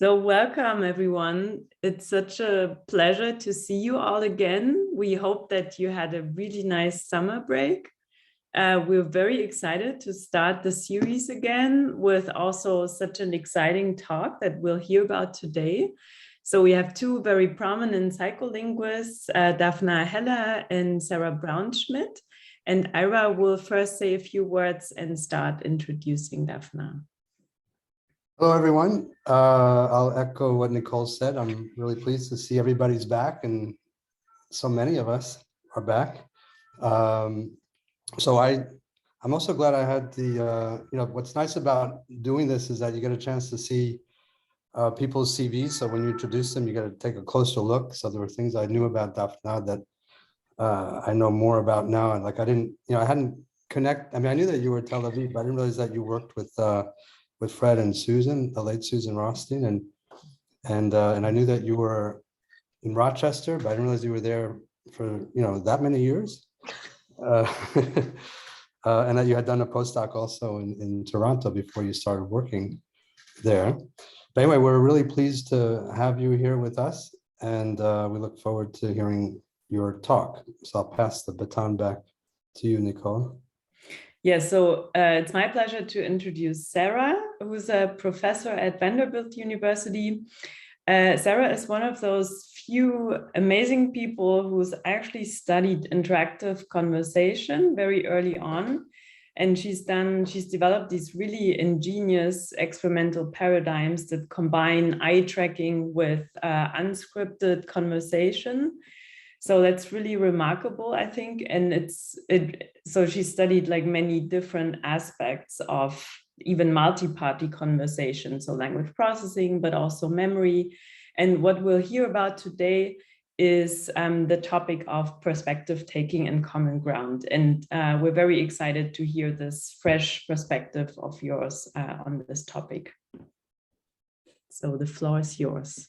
So welcome, everyone. It's such a pleasure to see you all again. We hope that you had a really nice summer break. We're very excited to start the series again with also such an exciting talk that we'll hear about today. So we have two very prominent psycholinguists, Daphna Heller and Sarah Brown-Schmidt. And Ira will first say a few words and start introducing Daphna. Hello, everyone. I'll echo what Nicole said. I'm really pleased to see everybody's back, and so many of us are back. So I'm also glad I had the, what's nice about doing this is that you get a chance to see people's CVs. So when you introduce them, you got to take a closer look. So there were things I knew about Daphna that I know more about now. And like, I hadn't connect. I mean, I knew that you were Tel Aviv, but I didn't realize that you worked with Fred and Susan, the late Susan Rothstein, and I knew that you were in Rochester, but I didn't realize you were there for that many years, and that you had done a postdoc also in Toronto before you started working there. But anyway, we're really pleased to have you here with us, and we look forward to hearing your talk. So I'll pass the baton back to you, Nicole. Yeah, so it's my pleasure to introduce Sarah, who's a professor at Vanderbilt University. Sarah is one of those few amazing people who's actually studied interactive conversation very early on. And she's developed these really ingenious experimental paradigms that combine eye tracking with unscripted conversation. So that's really remarkable, I think. And so she studied like many different aspects of even multi-party conversation, so language processing, but also memory. And what we'll hear about today is the topic of perspective taking and common ground. And we're very excited to hear this fresh perspective of yours on this topic. So the floor is yours.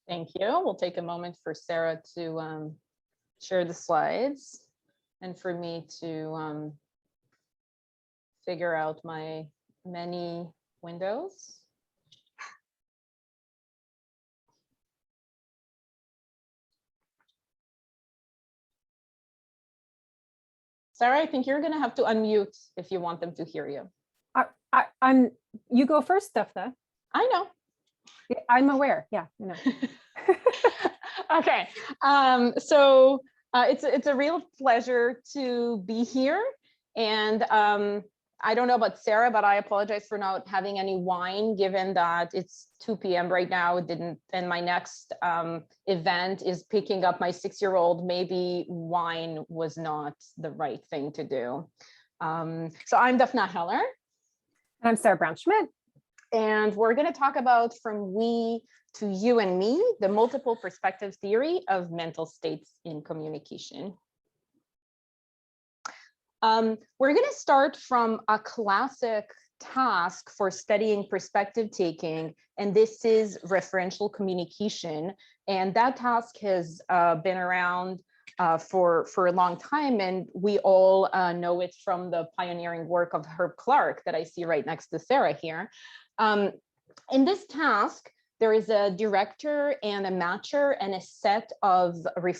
Thank you. We'll take a moment for Sarah to share the slides and for me to figure out my many windows. Sarah, I think you're going to have to unmute if you want them to hear you. You go first, Daphna. I know. I'm aware. Yeah, I know. Okay. So it's a real pleasure to be here. And I don't know about Sarah, but I apologize for not having any wine, given that it's 2 p.m. right now. And my next event is picking up my 6-year-old. Maybe wine was not the right thing to do. So I'm Daphna Heller. And I'm Sarah Brown-Schmidt. And we're going to talk about from we to you and me, the multiple perspective theory of mental states in communication. We're going to start from a classic task for studying perspective taking, and this is referential communication. And that task has been around for a long time, and we all know it from the pioneering work of Herb Clark that I see right next to Sarah here. In this task, there is a director and a matcher and a set of a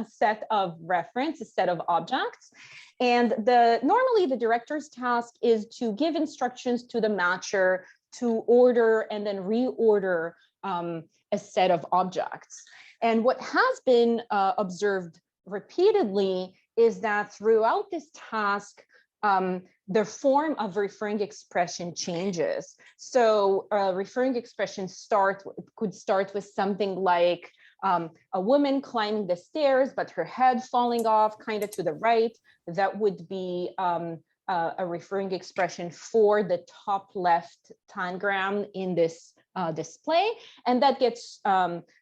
set of reference, a set of objects. And normally the director's task is to give instructions to the matcher to order and then reorder a set of objects. And what has been observed repeatedly is that throughout this task, the form of referring expression changes. So referring expression could start with something like a woman climbing the stairs, but her head falling off kind of to the right. That would be a referring expression for the top left tangram in this display. And that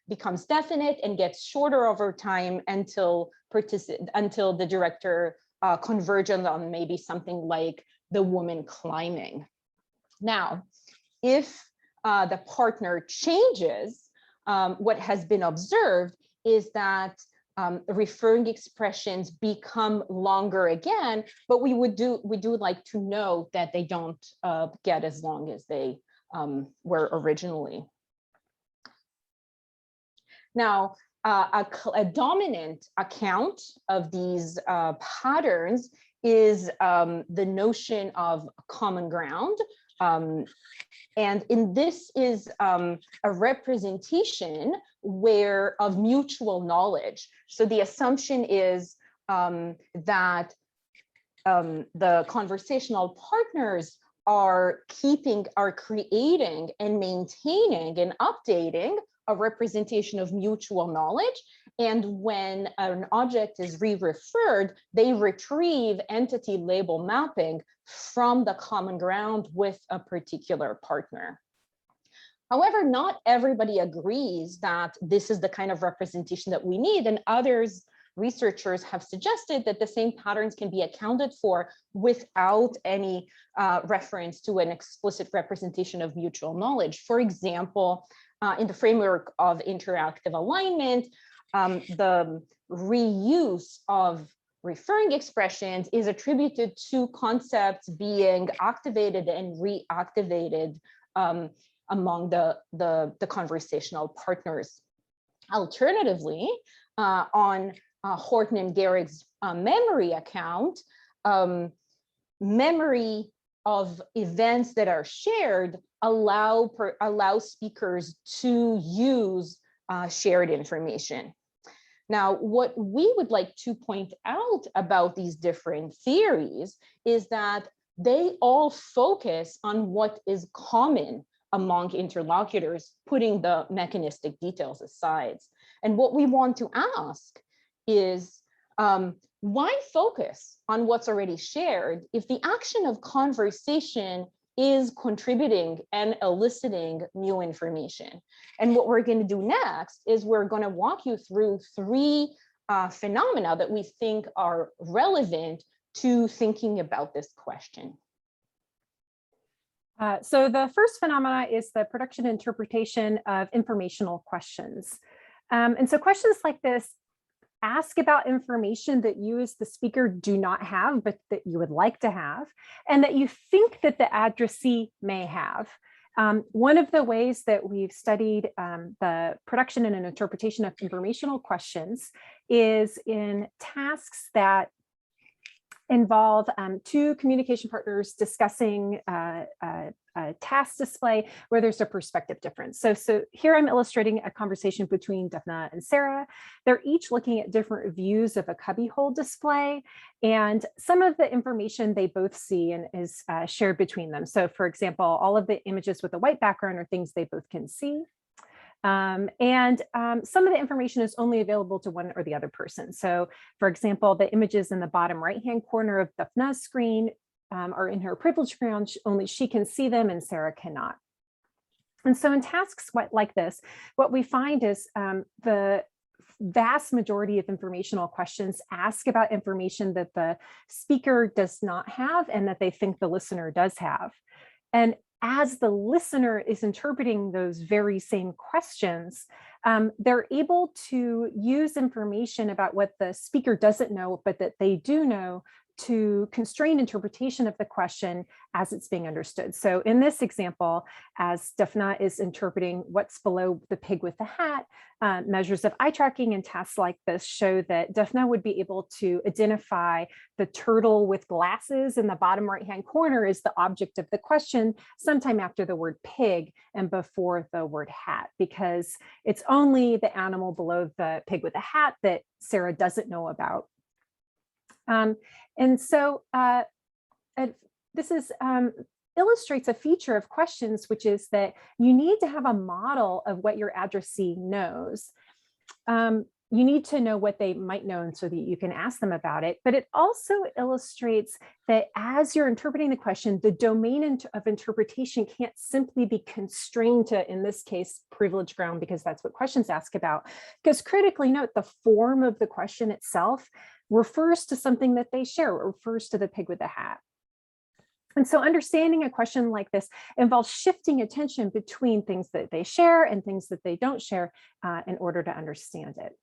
becomes definite and gets shorter over time until the director convergent on maybe something like the woman climbing. Now, if the partner changes, what has been observed is that referring expressions become longer again, but we would like to know that they don't get as long as they were originally. Now, a dominant account of these patterns is the notion of common ground. And this is a representation of mutual knowledge. So the assumption is that the conversational partners are creating and maintaining and updating a representation of mutual knowledge. And when an object is re-referred, they retrieve entity label mapping from the common ground with a particular partner. However, not everybody agrees that this is the kind of representation that we need, and researchers have suggested that the same patterns can be accounted for without any reference to an explicit representation of mutual knowledge. For example, in the framework of interactive alignment, the reuse of referring expressions is attributed to concepts being activated and reactivated among the conversational partners. Alternatively, on Horton and Gehrig's memory account, memory of events that are shared allow speakers to use shared information. Now, what we would like to point out about these different theories is that they all focus on what is common among interlocutors, putting the mechanistic details aside. And what we want to ask is, why focus on what's already shared if the action of conversation is contributing and eliciting new information? And what we're going to do next is we're going to walk you through three phenomena that we think are relevant to thinking about this question. So the first phenomena is the production and interpretation of informational questions. And so questions like this ask about information that you as the speaker do not have, but that you would like to have, and that you think that the addressee may have. One of the ways that we've studied the production and an interpretation of informational questions is in tasks that involve two communication partners discussing a task display where there's a perspective difference. So here I'm illustrating a conversation between Daphna and Sarah. They're each looking at different views of a cubbyhole display, and some of the information they both see and is shared between them. So for example, all of the images with a white background are things they both can see. Some of the information is only available to one or the other person. So for example, the images in the bottom right-hand corner of Daphna's screen are in her privilege ground, only she can see them and Sarah cannot. And so in tasks like this, what we find is the vast majority of informational questions ask about information that the speaker does not have and that they think the listener does have. And as the listener is interpreting those very same questions, they're able to use information about what the speaker doesn't know, but that they do know, to constrain interpretation of the question as it's being understood. So in this example, as Daphna is interpreting what's below the pig with the hat, measures of eye tracking and tasks like this show that Daphna would be able to identify the turtle with glasses in the bottom right-hand corner as the object of the question sometime after the word pig and before the word hat, because it's only the animal below the pig with the hat that Sarah doesn't know about. And so this illustrates a feature of questions, which is that you need to have a model of what your addressee knows. You need to know what they might know and so that you can ask them about it. But it also illustrates that as you're interpreting the question, the domain of interpretation can't simply be constrained to, in this case, privilege ground, because that's what questions ask about. Because critically note, the form of the question itself refers to something that they share, or refers to the pig with the hat. And so understanding a question like this involves shifting attention between things that they share and things that they don't share in order to understand it.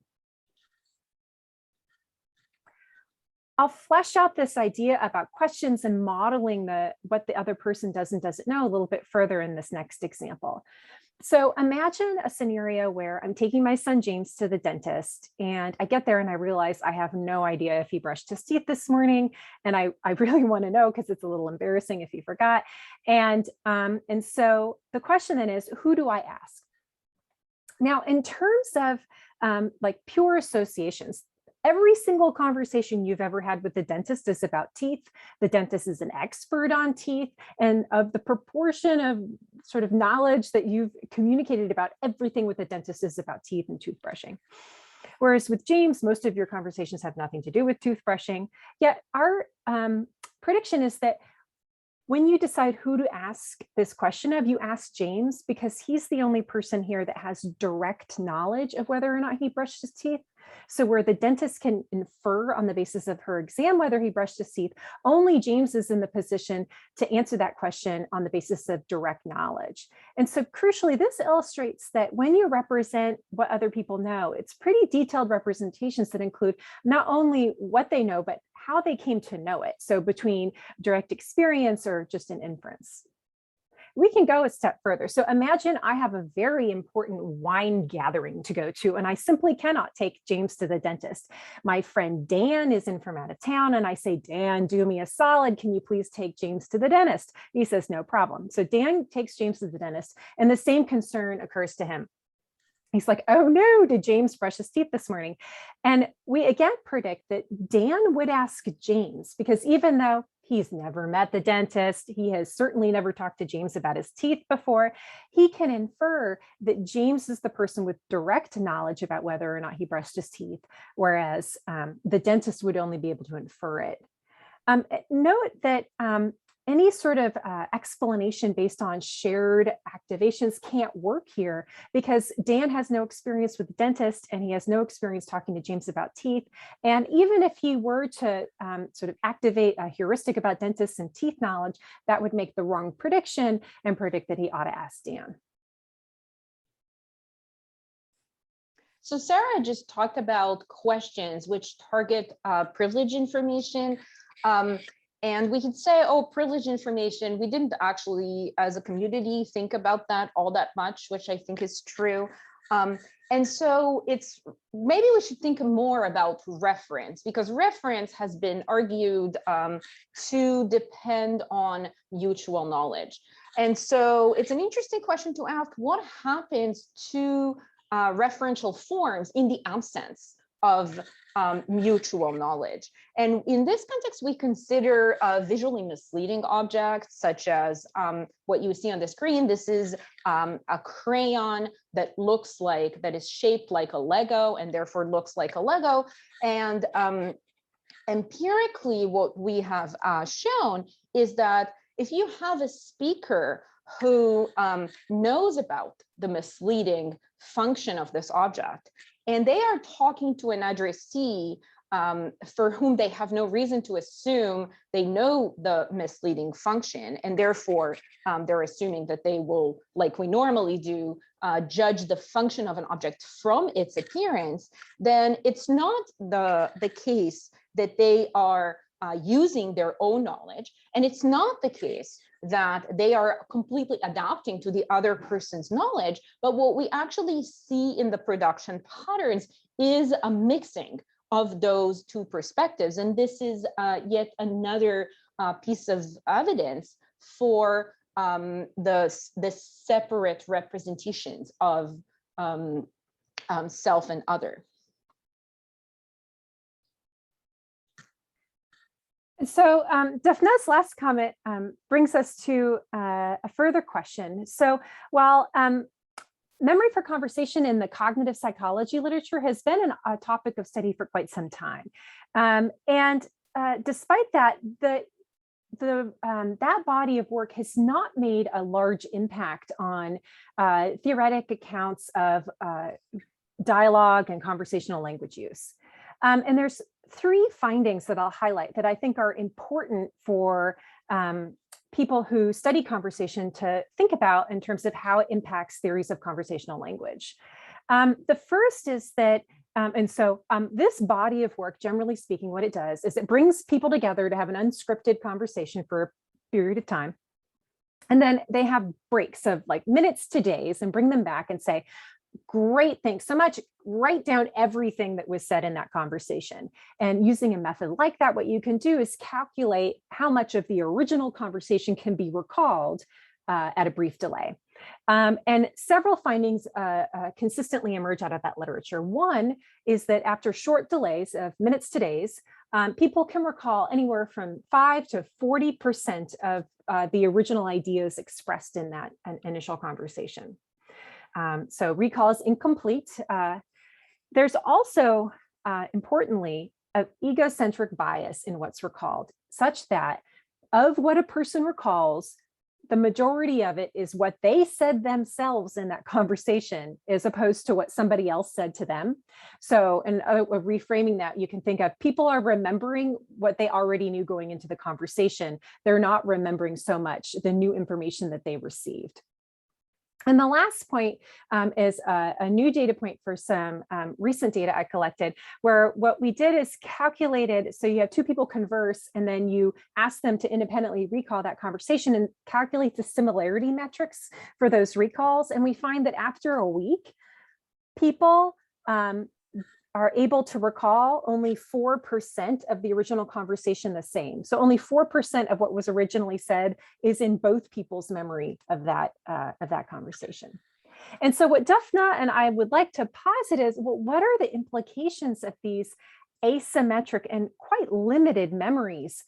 I'll flesh out this idea about questions and modeling what the other person does and doesn't know a little bit further in this next example. So imagine a scenario where I'm taking my son James to the dentist, and I get there and I realize I have no idea if he brushed his teeth this morning. And I really want to know because it's a little embarrassing if he forgot. And so the question then is, who do I ask? Now, in terms of like pure associations, every single conversation you've ever had with the dentist is about teeth. The dentist is an expert on teeth, and of the proportion of sort of knowledge that you've communicated about everything with the dentist is about teeth and toothbrushing. Whereas with James, most of your conversations have nothing to do with toothbrushing. Yet our prediction is that when you decide who to ask this question of, you ask James because he's the only person here that has direct knowledge of whether or not he brushed his teeth. So where the dentist can infer on the basis of her exam whether he brushed his teeth, only James is in the position to answer that question on the basis of direct knowledge. And so crucially, this illustrates that when you represent what other people know, it's pretty detailed representations that include not only what they know, but how they came to know it. So between direct experience or just an inference. We can go a step further. So imagine I have a very important wine gathering to go to, and I simply cannot take James to the dentist. My friend Dan is in from out of town, and I say, Dan, do me a solid. Can you please take James to the dentist? He says, no problem. So Dan takes James to the dentist, and the same concern occurs to him. He's like, oh no, did James brush his teeth this morning? And we again predict that Dan would ask James, because even though he's never met the dentist, he has certainly never talked to James about his teeth before, he can infer that James is the person with direct knowledge about whether or not he brushed his teeth, whereas the dentist would only be able to infer it. Note that any sort of explanation based on shared activations can't work here because Dan has no experience with the dentist and he has no experience talking to James about teeth. And even if he were to sort of activate a heuristic about dentists and teeth knowledge, that would make the wrong prediction and predict that he ought to ask Dan. So Sarah just talked about questions which target privilege information. And we could say, oh, privileged information, we didn't actually, as a community, think about that all that much, which I think is true. And so it's, maybe we should think more about reference, because reference has been argued to depend on mutual knowledge. And so it's an interesting question to ask, what happens to referential forms in the absence of mutual knowledge? And in this context, we consider visually misleading objects, such as what you see on the screen. This is a crayon that looks like, that is shaped like a Lego and therefore looks like a Lego. And empirically, what we have shown is that if you have a speaker who knows about the misleading function of this object, and they are talking to an addressee for whom they have no reason to assume they know the misleading function, and therefore they're assuming that they will, like we normally do, judge the function of an object from its appearance, then it's not the case that they are using their own knowledge, and it's not the case that they are completely adapting to the other person's knowledge. But what we actually see in the production patterns is a mixing of those two perspectives. And this is yet another piece of evidence for the separate representations of self and other. So Daphna's last comment brings us to a further question. So while memory for conversation in the cognitive psychology literature has been a topic of study for quite some time, and despite that, that body of work has not made a large impact on theoretic accounts of dialogue and conversational language use. And there's three findings that I'll highlight that I think are important for people who study conversation to think about in terms of how it impacts theories of conversational language. The first is that And so this body of work, generally speaking, what it does is it brings people together to have an unscripted conversation for a period of time. And then they have breaks of like minutes to days and bring them back and say, great, thanks so much. Write down everything that was said in that conversation. And using a method like that, what you can do is calculate how much of the original conversation can be recalled at a brief delay. And several findings consistently emerge out of that literature. One is that after short delays of minutes to days, people can recall anywhere from 5 to 40% of the original ideas expressed in that initial conversation. So recall is incomplete. There's also, importantly, an egocentric bias in what's recalled, such that of what a person recalls, the majority of it is what they said themselves in that conversation, as opposed to what somebody else said to them. So, and reframing that, you can think of people are remembering what they already knew going into the conversation. They're not remembering so much the new information that they received. And the last point is a new data point for some recent data I collected, where what we did is calculated, so you have two people converse, and then you ask them to independently recall that conversation and calculate the similarity metrics for those recalls. And we find that after a week, people are able to recall only 4% of the original conversation the same. So only 4% of what was originally said is in both people's memory of that conversation. And so what Daphna and I would like to posit is, well, what are the implications of these asymmetric and quite limited memories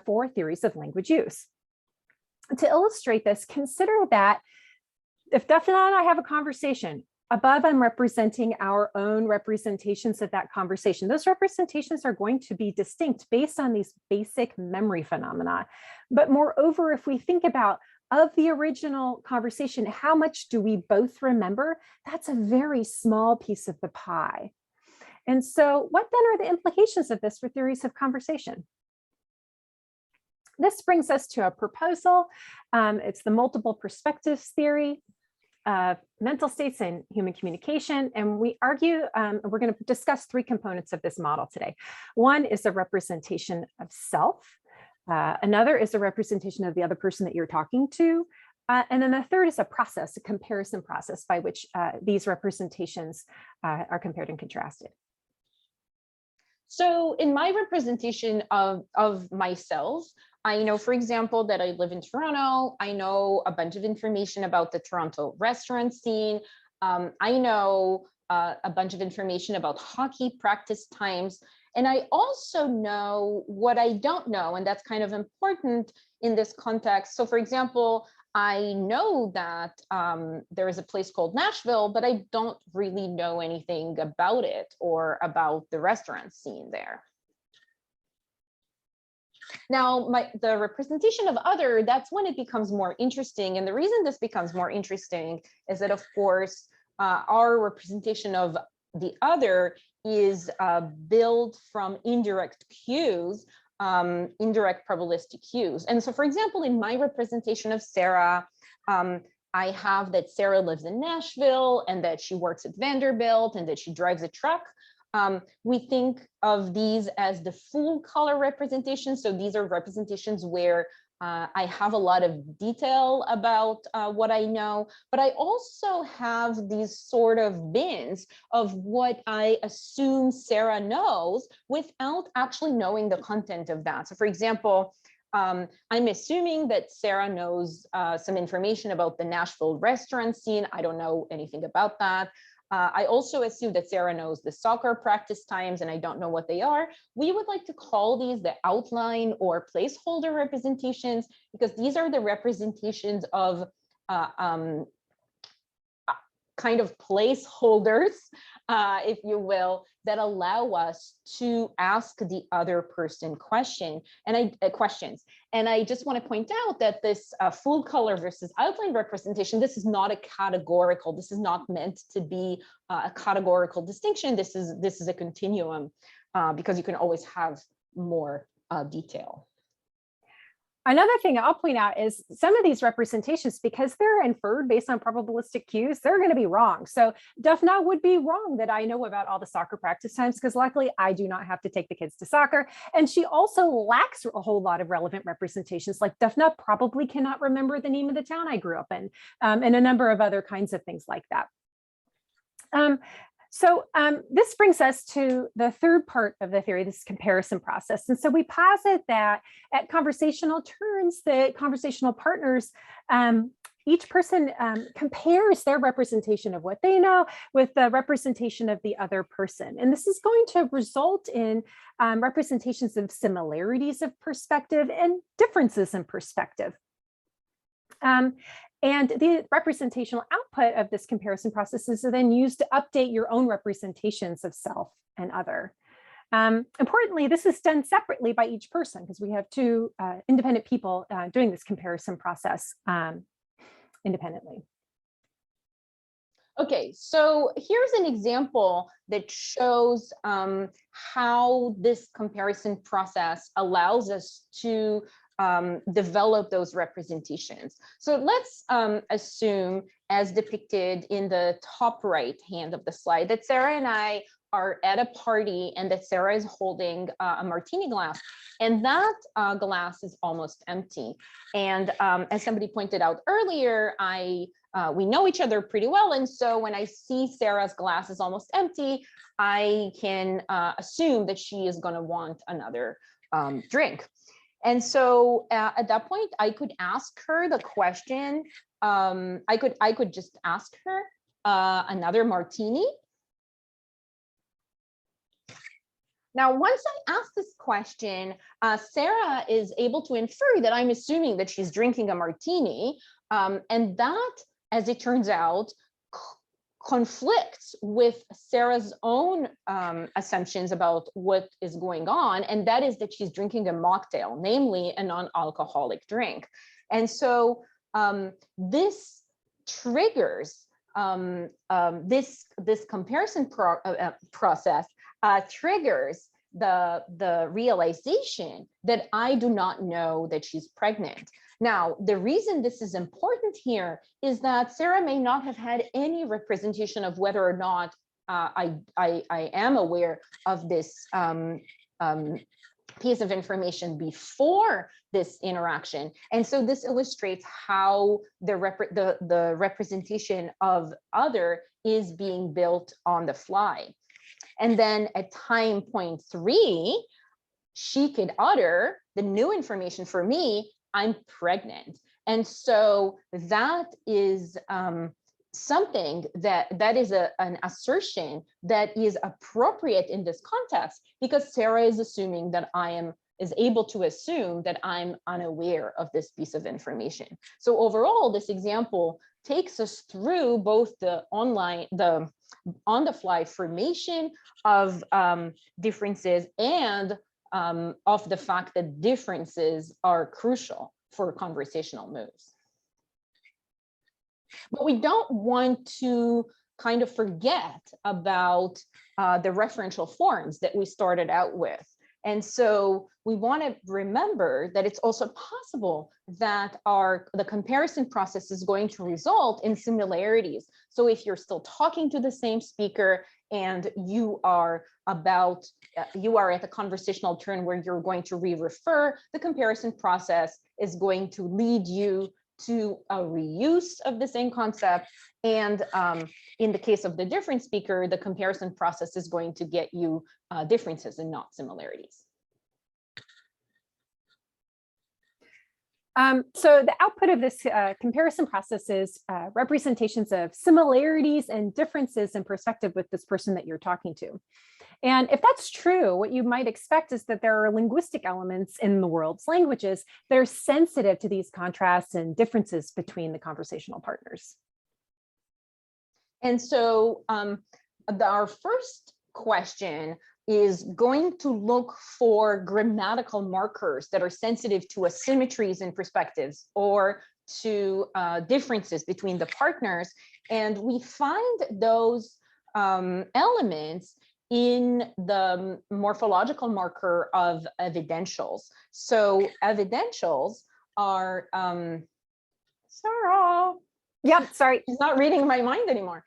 for theories of language use? To illustrate this, consider that if Daphna and I have a conversation, above, I'm representing our own representations of that conversation. Those representations are going to be distinct based on these basic memory phenomena. But moreover, if we think about of the original conversation, how much do we both remember? That's a very small piece of the pie. And so what then are the implications of this for theories of conversation? This brings us to a proposal. It's the multiple perspectives theory. Mental states and human communication. And we argue, we're going to discuss three components of this model today. One is a representation of self. Another is a representation of the other person that you're talking to. And then the third is a process, a comparison process by which these representations are compared and contrasted. So in my representation of myself, I know, for example, that I live in Toronto. I know a bunch of information about the Toronto restaurant scene. I know a bunch of information about hockey practice times. And I also know what I don't know, and that's kind of important in this context. So for example, I know that there is a place called Nashville, but I don't really know anything about it or about the restaurant scene there. Now, the representation of other, that's when it becomes more interesting. And the reason this becomes more interesting is that, of course, our representation of the other is built from indirect cues, indirect probabilistic cues. And so, for example, in my representation of Sarah, I have that Sarah lives in Nashville and that she works at Vanderbilt and that she drives a truck. We think of these as the full color representations. So these are representations where I have a lot of detail about what I know, but I also have these sort of bins of what I assume Sarah knows without actually knowing the content of that. So for example, I'm assuming that Sarah knows some information about the Nashville restaurant scene. I don't know anything about that. I also assume that Sarah knows the soccer practice times, and I don't know what they are. We would like to call these the outline or placeholder representations, because these are the representations of kind of placeholders, if you will, that allow us to ask the other person questions. And I just want to point out that this full color versus outline representation, this is not a categorical. This is not meant to be a categorical distinction. This is a continuum because you can always have more detail. Another thing I'll point out is some of these representations, because they're inferred based on probabilistic cues, they're going to be wrong. So Daphna would be wrong that I know about all the soccer practice times, because luckily I do not have to take the kids to soccer. And she also lacks a whole lot of relevant representations. Like Daphna probably cannot remember the name of the town I grew up in, and a number of other kinds of things like that. So this brings us to the third part of the theory, this comparison process. And so we posit that at conversational turns, the conversational partners, each person compares their representation of what they know with the representation of the other person. And this is going to result in representations of similarities of perspective and differences in perspective. And the representational output of this comparison process is then used to update your own representations of self and other. Importantly, this is done separately by each person, because we have two independent people doing this comparison process independently. Okay, so here's an example that shows how this comparison process allows us to develop those representations. So let's assume, as depicted in the top right hand of the slide, that Sarah and I are at a party and that Sarah is holding a martini glass, and that glass is almost empty. And as somebody pointed out earlier, we know each other pretty well. And so when I see Sarah's glass is almost empty, I can assume that she is going to want another drink. And so at that point, I could ask her the question. I could just ask her another martini. Now, once I ask this question, Sarah is able to infer that I'm assuming that she's drinking a martini, and that, as it turns out, conflicts with Sarah's own assumptions about what is going on, and that is that she's drinking a mocktail, namely a non-alcoholic drink. And so this triggers this comparison process triggers the realization that I do not know that she's pregnant. Now, the reason this is important here is that Sarah may not have had any representation of whether or not I am aware of this piece of information before this interaction. And so this illustrates how the representation of other is being built on the fly. And then at time point 3, she could utter the new information for me, I'm pregnant. And so that is something that is an assertion that is appropriate in this context, because Sarah is assuming that is able to assume that I'm unaware of this piece of information. So overall, this example takes us through both the on-the-fly formation of differences and of the fact that differences are crucial for conversational moves. But we don't want to kind of forget about the referential forms that we started out with. And so we want to remember that it's also possible that the comparison process is going to result in similarities. So if you're still talking to the same speaker and you are at the conversational turn where you're going to re-refer, the comparison process is going to lead you to a reuse of the same concept. And in the case of the different speaker, the comparison process is going to get you differences and not similarities. So the output of this comparison process is representations of similarities and differences in perspective with this person that you're talking to. And if that's true, what you might expect is that there are linguistic elements in the world's languages that are sensitive to these contrasts and differences between the conversational partners. And so our first question is going to look for grammatical markers that are sensitive to asymmetries in perspectives or to differences between the partners. And we find those elements in the morphological marker of evidentials. So evidentials are, Sarah. Yep, sorry. She's not reading my mind anymore.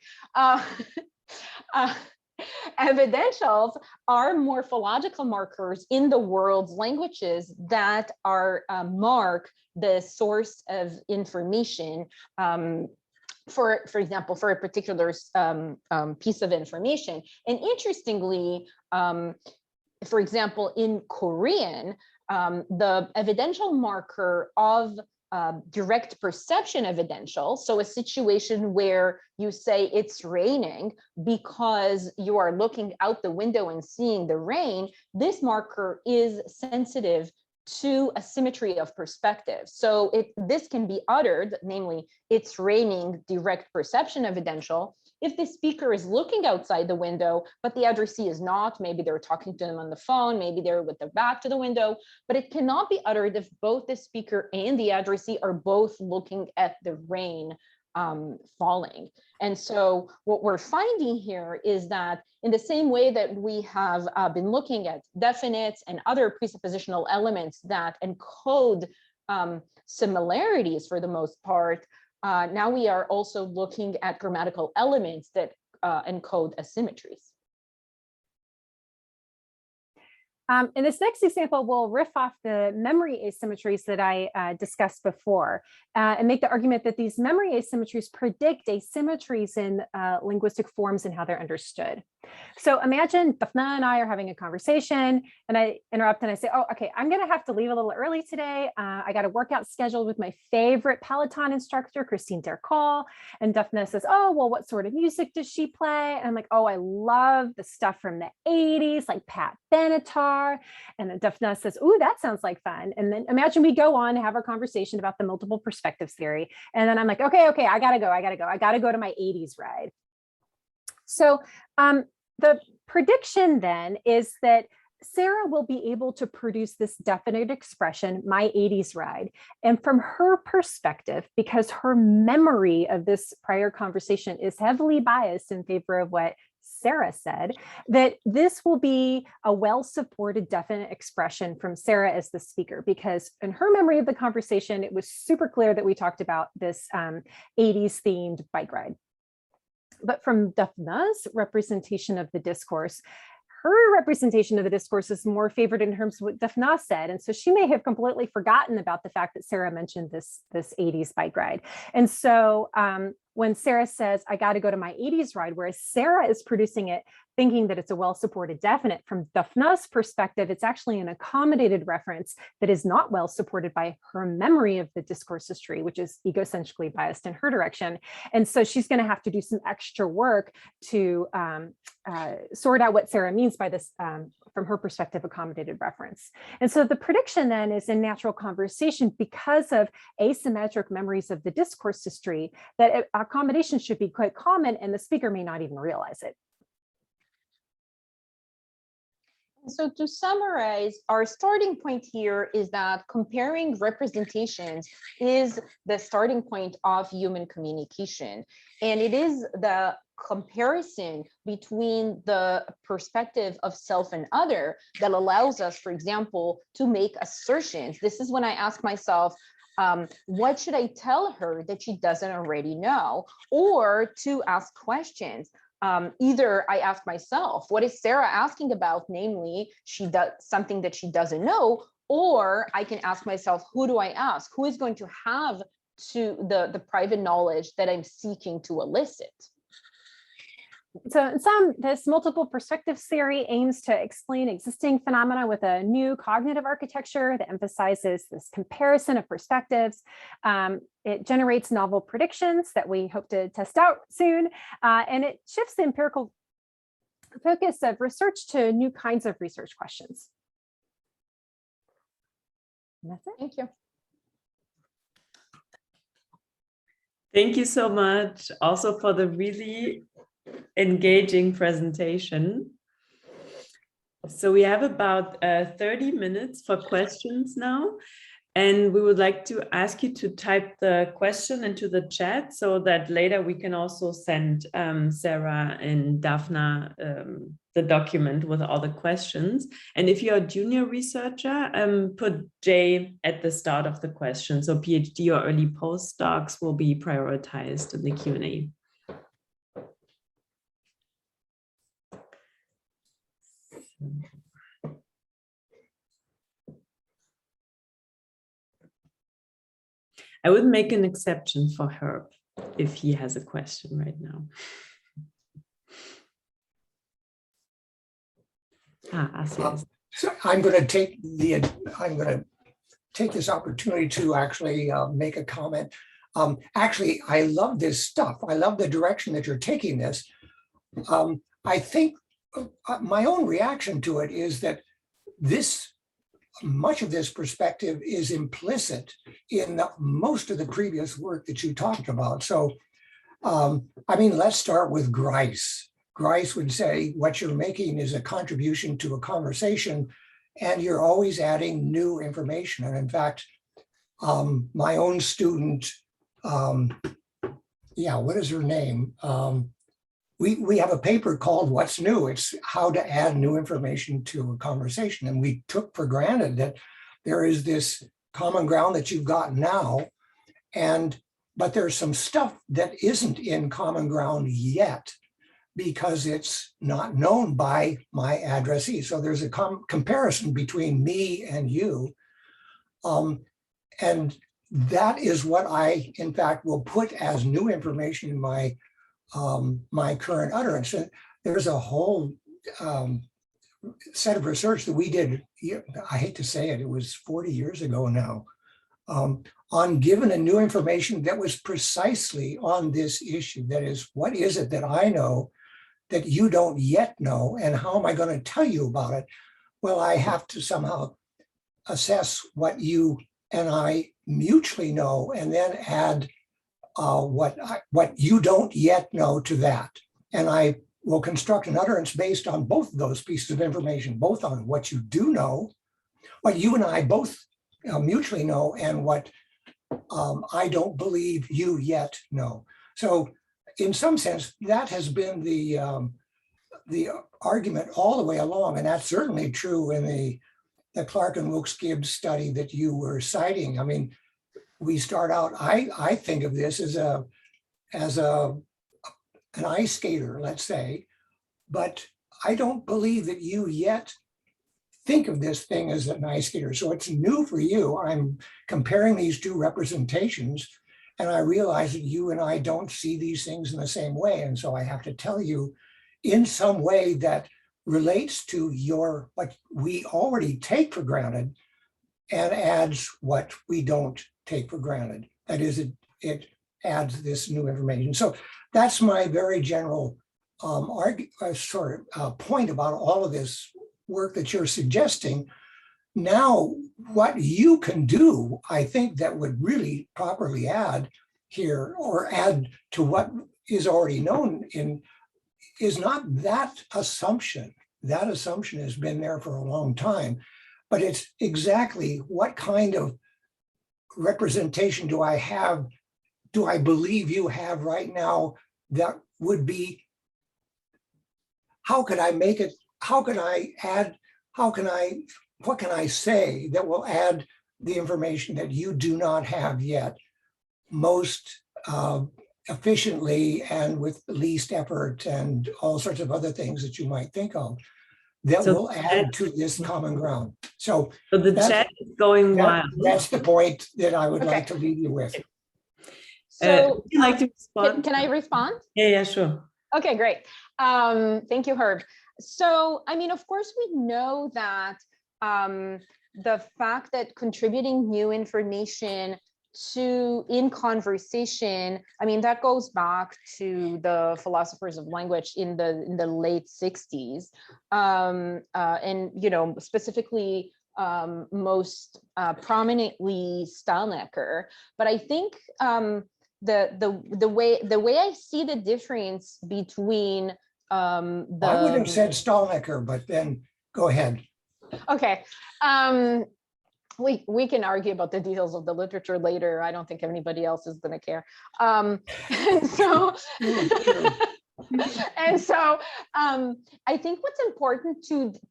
Evidentials are morphological markers in the world's languages that are mark the source of information. For example, for a particular piece of information. And interestingly, for example, in Korean, the evidential marker of direct perception evidential, so a situation where you say it's raining because you are looking out the window and seeing the rain, this marker is sensitive to asymmetry of perspective. So this can be uttered, namely, it's raining direct perception evidential, if the speaker is looking outside the window, but the addressee is not. Maybe they're talking to them on the phone, maybe they're with their back to the window, but it cannot be uttered if both the speaker and the addressee are both looking at the rain falling. And so what we're finding here is that in the same way that we have been looking at definites and other presuppositional elements that encode similarities for the most part, now we are also looking at grammatical elements that encode asymmetries. In this next example, we'll riff off the memory asymmetries that I discussed before and make the argument that these memory asymmetries predict asymmetries in linguistic forms and how they're understood. So imagine Daphna and I are having a conversation and I interrupt and I say, oh, okay, I'm gonna have to leave a little early today. I got a workout scheduled with my favorite Peloton instructor, Christine Dercol. And Daphna says, oh, well, what sort of music does she play? And I'm like, oh, I love the stuff from the 80s, like Pat Benatar. And then Daphna says, ooh, that sounds like fun. And then imagine we go on to have our conversation about the multiple perspectives theory. And then I'm like, okay, I gotta go to my 80s ride. So the prediction then is that Sarah will be able to produce this definite expression, my 80s ride. And from her perspective, because her memory of this prior conversation is heavily biased in favor of what Sarah said, that this will be a well-supported definite expression from Sarah as the speaker, because in her memory of the conversation, it was super clear that we talked about this 80s themed bike ride. But from Daphna's representation of the discourse, her representation of the discourse is more favored in terms of what Daphna said. And so she may have completely forgotten about the fact that Sarah mentioned this 80s bike ride. And so when Sarah says, I got to go to my 80s ride, whereas Sarah is producing it thinking that it's a well-supported definite, from Daphna's perspective, it's actually an accommodated reference that is not well supported by her memory of the discourse history, which is egocentrically biased in her direction. And so she's going to have to do some extra work to sort out what Sarah means by this, from her perspective, accommodated reference. And so the prediction then is in natural conversation, because of asymmetric memories of the discourse history, that accommodation should be quite common and the speaker may not even realize it. So to summarize, our starting point here is that comparing representations is the starting point of human communication. And it is the comparison between the perspective of self and other that allows us, for example, to make assertions. This is when I ask myself, what should I tell her that she doesn't already know? Or to ask questions. Either I ask myself, what is Sarah asking about? Namely, she does something that she doesn't know, or I can ask myself, who do I ask? Who is going to have the private knowledge that I'm seeking to elicit? So in sum, this multiple perspectives theory aims to explain existing phenomena with a new cognitive architecture that emphasizes this comparison of perspectives. It generates novel predictions that we hope to test out soon, and it shifts the empirical focus of research to new kinds of research questions. And that's it. Thank you. Thank you so much also for the really engaging presentation. So we have about 30 minutes for questions now. And we would like to ask you to type the question into the chat so that later we can also send Sarah and Daphna the document with all the questions. And if you're a junior researcher, put J at the start of the question. So PhD or early postdocs will be prioritized in the Q&A. I would make an exception for Herb if he has a question right now. So I'm going to take this opportunity to actually make a comment. Actually, I love this stuff. I love the direction that you're taking this. I think my own reaction to it is that much of this perspective is implicit in most of the previous work that you talked about. So, I mean, let's start with Grice. Grice would say what you're making is a contribution to a conversation, and you're always adding new information. And in fact, my own student, what is her name? We have a paper called What's New? It's how to add new information to a conversation. And we took for granted that there is this common ground that you've got now, but there's some stuff that isn't in common ground yet because it's not known by my addressee. So there's a comparison between me and you. And that is what I, in fact, will put as new information in my my current utterance. And there's a whole set of research that we did, I hate to say it, it was 40 years ago now, on given a new information that was precisely on this issue. That is, what is it that I know that you don't yet know, and how am I going to tell you about it? Well, I have to somehow assess what you and I mutually know, and then add what you don't yet know to that. And I will construct an utterance based on both of those pieces of information, both on what you do know, what you and I both mutually know, and what I don't believe you yet know. So in some sense, that has been the argument all the way along. And that's certainly true in the Clark and Wilkes-Gibbs study that you were citing. I mean, we start out, I think of this as an ice skater, let's say, but I don't believe that you yet think of this thing as an ice skater. So it's new for you. I'm comparing these two representations, and I realize that you and I don't see these things in the same way. And so I have to tell you in some way that relates to what we already take for granted and adds what we don't take for granted. That is, it adds this new information. So that's my very general point about all of this work that you're suggesting. Now, what you can do, I think, that would really properly add here, or add to what is already known is not that assumption. That assumption has been there for a long time, but it's exactly what kind of representation do I have, do I believe you have right now that would be, how could I make it, how can I add, what can I say that will add the information that you do not have yet most efficiently and with the least effort, and all sorts of other things that you might think of that will add to this common ground. So the chat is going wild. That's the point that I would like to leave you with. So would you like to respond? Can I respond? Yeah, sure. Okay, great. Thank you, Herb. So, I mean, of course, we know that the fact that contributing new information in conversation, I mean, that goes back to the philosophers of language in the late 60s, and specifically most prominently Stalnaker. But I think the way I see the difference between I would have said Stalnaker, but then go ahead. Okay. we can argue about the details of the literature later. I don't think anybody else is going to care. And so, I think what's important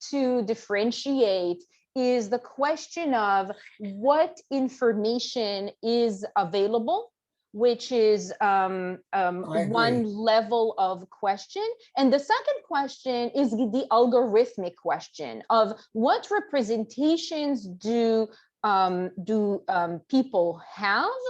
to differentiate is the question of what information is available, which is one level of question. And the second question is the algorithmic question of what representations do people have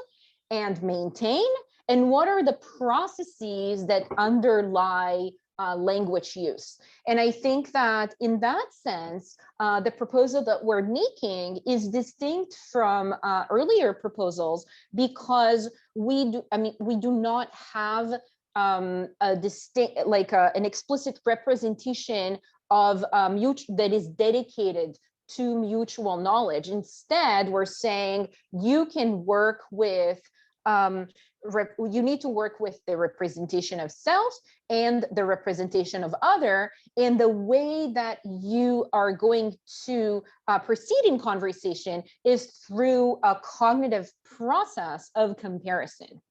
and maintain, and what are the processes that underlie language use. And I think that in that sense, the proposal that we're making is distinct from earlier proposals because we do not have a distinct, an explicit representation of that is dedicated to mutual knowledge. Instead, we're saying you can work with you need to work with the representation of self and the representation of other, and the way that you are going to proceed in conversation is through a cognitive process of comparison.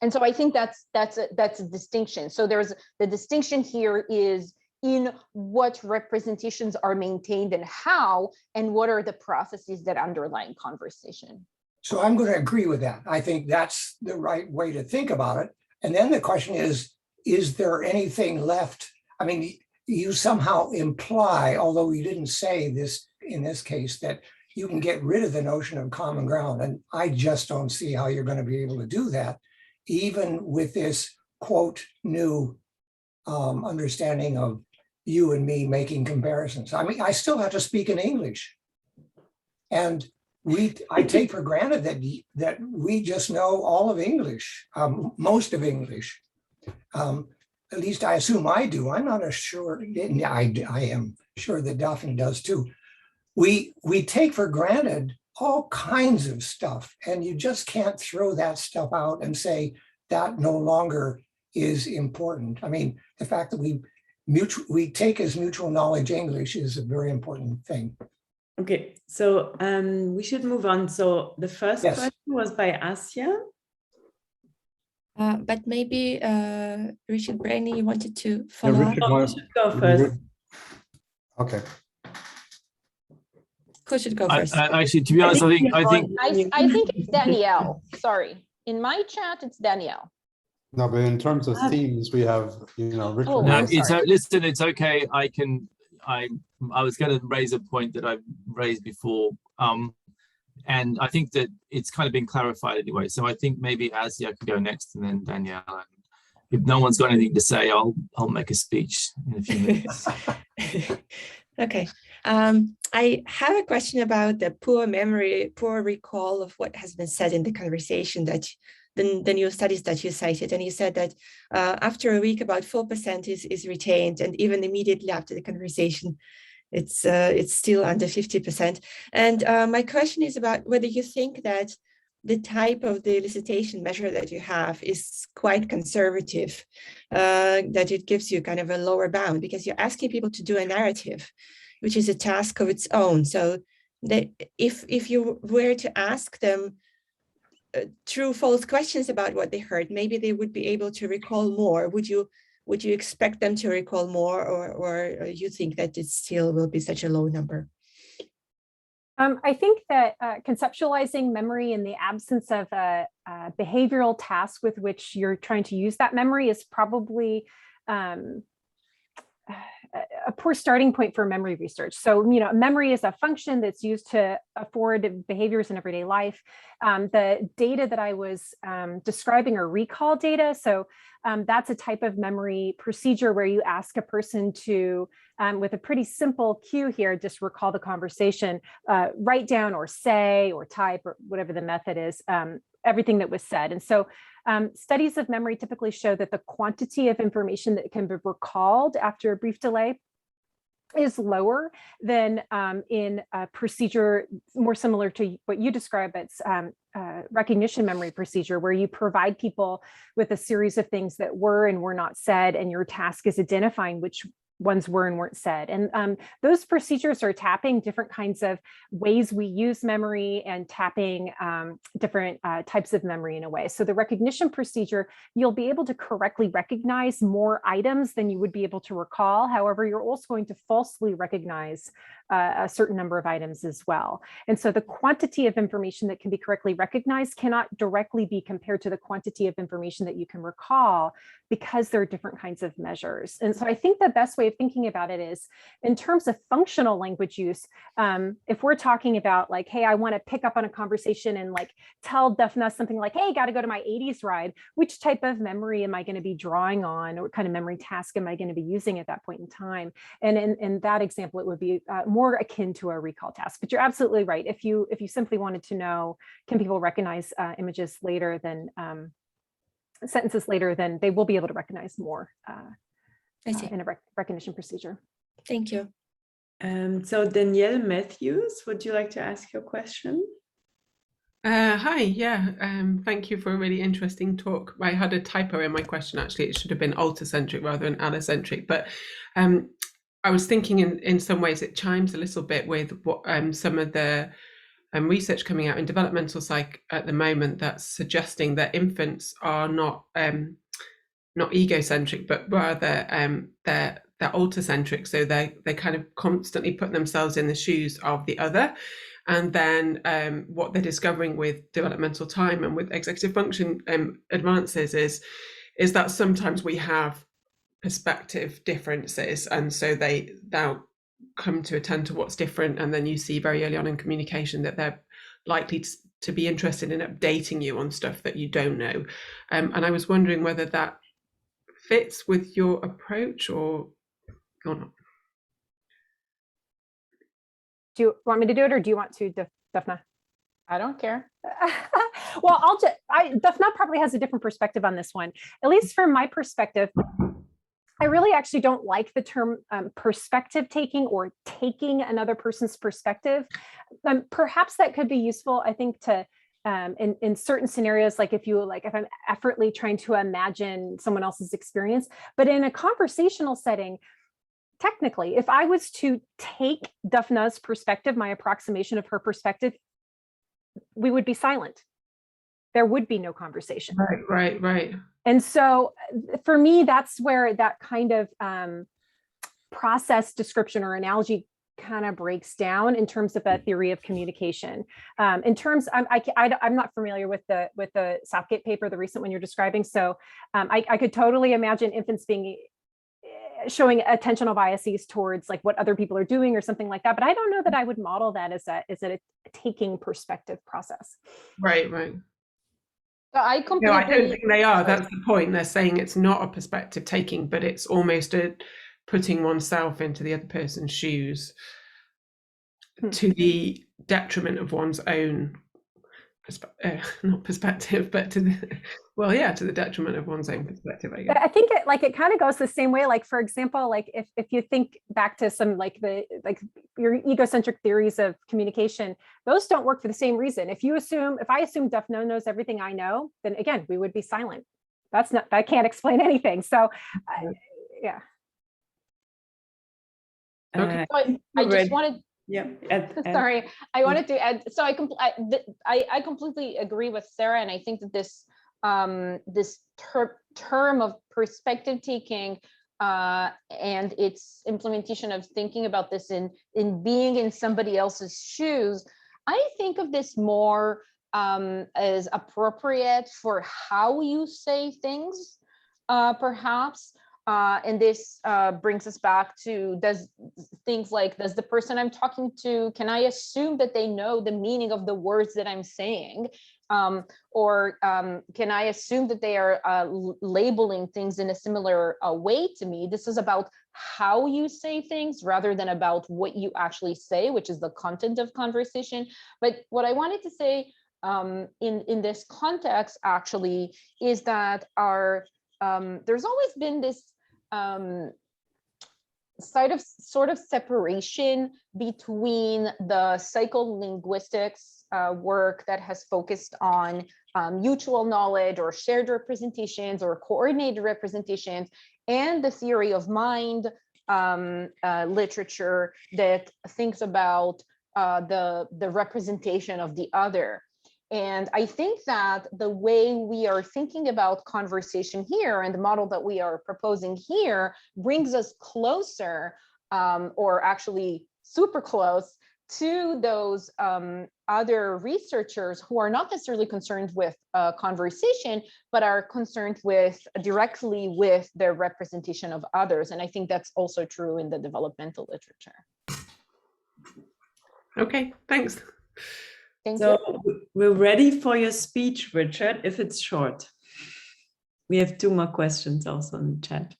And so I think that's a distinction. So there's the distinction here is in what representations are maintained and how, and what are the processes that underlie conversation. So I'm going to agree with that. I think that's the right way to think about it. And then the question is there anything left? I mean, you somehow imply, although you didn't say this in this case, that you can get rid of the notion of common ground. And I just don't see how you're going to be able to do that, even with this, quote, new understanding of you and me making comparisons. I mean, I still have to speak in English. And I take for granted that we just know all of English, most of English. At least I assume I do. I'm not sure. I am sure that Daphna does too. We take for granted all kinds of stuff, and you just can't throw that stuff out and say that no longer is important. I mean, the fact that we take as mutual knowledge English is a very important thing. Okay, so we should move on. So the first question was by Asya. But maybe Richard Brainey wanted to follow up. You should go first. Okay. Who should go first? Actually, to be honest, I think it's Danielle. Sorry, in my chat it's Danielle. No, but in terms of themes, we have, Richard. Oh, no, listen, it's okay. I was going to raise a point that I've raised before, and I think that it's kind of been clarified anyway. So I think maybe Asya can go next, and then Danielle. And if no one's got anything to say, I'll make a speech in a few minutes. Okay. I have a question about the poor memory, poor recall of what has been said in the conversation that the new studies that you cited. And you said that after a week, about 4% is retained, and even immediately after the conversation, it's still under 50%. And my question is about whether you think that the type of the elicitation measure that you have is quite conservative, that it gives you kind of a lower bound, because you're asking people to do a narrative, which is a task of its own. So that if you were to ask them true, false questions about what they heard, maybe they would be able to recall more. Would you expect them to recall more, or you think that it still will be such a low number? I think that conceptualizing memory in the absence of a behavioral task with which you're trying to use that memory is probably a poor starting point for memory research. So, memory is a function that's used to afford behaviors in everyday life. The data that I was describing are recall data. So that's a type of memory procedure where you ask a person to, with a pretty simple cue here, just recall the conversation, write down or say or type or whatever the method is, everything that was said. And so studies of memory typically show that the quantity of information that can be recalled after a brief delay is lower than in a procedure more similar to what you describe. It's recognition memory procedure, where you provide people with a series of things that were and were not said, and your task is identifying which ones were and weren't said. And those procedures are tapping different kinds of ways we use memory and tapping different types of memory in a way. So the recognition procedure, you'll be able to correctly recognize more items than you would be able to recall. However, you're also going to falsely recognize a certain number of items as well. And so the quantity of information that can be correctly recognized cannot directly be compared to the quantity of information that you can recall, because there are different kinds of measures. And so I think the best way of thinking about it is in terms of functional language use. If we're talking about like, hey, I want to pick up on a conversation and like tell Daphna something like, hey, got to go to my 80s ride, which type of memory am I going to be drawing on, or what kind of memory task am I going to be using at that point in time? And in that example, it would be more akin to a recall task. But you're absolutely right. If you simply wanted to know, can people recognize images later than sentences later, then they will be able to recognize more in a recognition procedure. Thank you. So Danielle Matthews, would you like to ask your question? Hi, yeah, thank you for a really interesting talk. I had a typo in my question, actually. It should have been ultracentric rather than allocentric, but I was thinking in some ways it chimes a little bit with what some of the research coming out in developmental psych at the moment that's suggesting that infants are not egocentric, but rather they're ultracentric. So they kind of constantly put themselves in the shoes of the other. And then what they're discovering with developmental time and with executive function advances is that sometimes we have perspective differences, and so they now come to attend to what's different. And then you see very early on in communication that they're likely to be interested in updating you on stuff that you don't know. And I was wondering whether that fits with your approach or not. Do you want me to do it, or do you want to, Daphna? I don't care. Well, Daphna probably has a different perspective on this one. At least from my perspective, I really actually don't like the term perspective taking, or taking another person's perspective. Perhaps that could be useful, I think, to in certain scenarios, like if I'm effortlessly trying to imagine someone else's experience. But in a conversational setting, technically, if I was to take Daphna's perspective, my approximation of her perspective, we would be silent. There would be no conversation. Right. And so for me, that's where that kind of process description or analogy kind of breaks down in terms of a theory of communication. In terms, I'm not familiar with the Southgate paper, the recent one you're describing. So I could totally imagine infants showing attentional biases towards like what other people are doing or something like that. But I don't know that I would model that as a taking perspective process. Right. I completely. No, I don't think they are. That's the point. They're saying it's not a perspective taking, but it's almost putting oneself into the other person's shoes to the detriment of one's own not perspective, but to the detriment of one's own perspective, I guess. I think it kind of goes the same way. Like, for example, like if you think back to some your egocentric theories of communication, those don't work for the same reason. If I assume Daphna knows everything I know, then again, we would be silent. That can't explain anything. So yeah. Okay. I just wanted. Yeah. Sorry, I wanted to add. So I completely agree with Sarah, and I think that this term of perspective taking and its implementation of thinking about this in being in somebody else's shoes, I think of this more as appropriate for how you say things, perhaps. And this brings us back to things like, does the person I'm talking to, can I assume that they know the meaning of the words that I'm saying? Or can I assume that they are labeling things in a similar way to me? This is about how you say things rather than about what you actually say, which is the content of conversation. But what I wanted to say in this context actually is that there's always been this sort of separation between the psycholinguistics work that has focused on mutual knowledge or shared representations or coordinated representations, and the theory of mind literature that thinks about the representation of the other. And I think that the way we are thinking about conversation here and the model that we are proposing here brings us closer, or actually super close, to those other researchers who are not necessarily concerned with conversation, but are concerned directly with the representation of others. And I think that's also true in the developmental literature. Okay, thanks. Thank So you. we're ready for your speech, Richard, if it's short. We have 2 more questions also in the chat.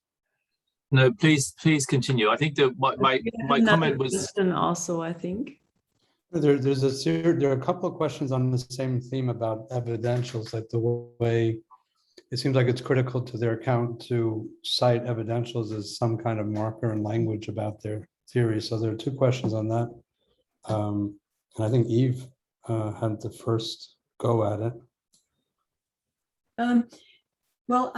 No, please continue. I think that my comment was also, I think. There are a couple of questions on the same theme about evidentials, like the way it seems like it's critical to their account to cite evidentials as some kind of marker in language about their theory. So there are 2 questions on that. And I think Eve had the first go at it. Well,